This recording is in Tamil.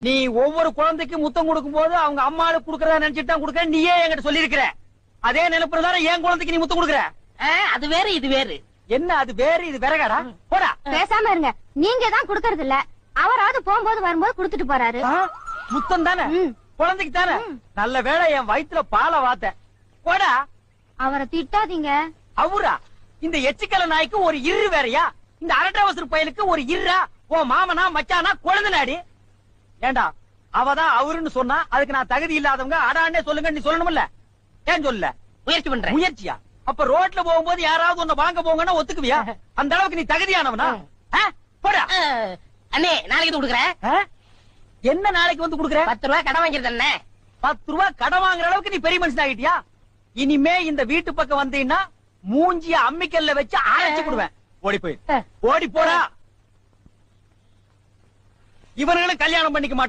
நீ ஒவ்வொரு குழந்தைக்கு முத்தம் கொடுக்கும் போது அவங்க அம்மாளுக்கு குடுக்கறதா நினைச்சிட்டு தான் கொடுக்க. நீயே என்கிட்ட சொல்லி இருக்கிற. அதே நினைப்புறதால என் குழந்தைக்கு நீ முத்தம் கொடுக்குற. அது வேறு இது வேறு. என்ன அது வேறு இது விறகாடா? போடா. பேசாம இருங்க. நீங்க தான் குடுக்கறது இல்ல. அவராவது போகும்போது வரும்போது குடுத்துட்டு போறாரு. முத்தம் தானே குழந்தைக்கு தானே. நல்ல வேளை என் வயித்துல பாலை வாத்த. போடா. அவரை திட்டாதீங்க. அவரா? இந்த எச்சிக்கல நாய்க்கு ஒரு இரு வேறையா? இந்த அரட்டவசர் பயலுக்கு ஒரு இருரா? ஓ மாமனா மச்சானா குழந்தை நாடி. ஏண்டா அவதான் அவருன்னு சொன்னா அதுக்கு நான் தகுதி இல்லாதவங்க அடான்னே சொல்லுங்க நீ சொல்லணும்ல. ஏன் சொல்ல? முயற்சி பண்றேன். முயற்சியா? அப்ப ரோட்ல போகும்போது யாராவது உன்னை வாங்க போங்கன்னா ஒத்துக்குவியா? அந்த அளவுக்கு நீ தகுதியானவனா? போடா. அண்ணே நாளைக்கு கொடுக்குறேன். என்ன நாளைக்கு வந்து கொடுக்குற? 10 ரூபாய் கடன் வாங்கிருந்த அண்ணே. 10 ரூபாய் கடன் வாங்குற அளவுக்கு நீ பெரிய மனுஷன் ஆகிட்டியா? இனிமே இந்த வீட்டு பக்கம் வந்தீங்கன்னா மூஞ்சிய அம்மிக்கல்ல வச்சு அரைச்சு கொடுவேன். ஓடி போய் ஓடி போடா. இவர்களும் கல்யாணம் பண்ணிக்க மாட்டாங்க.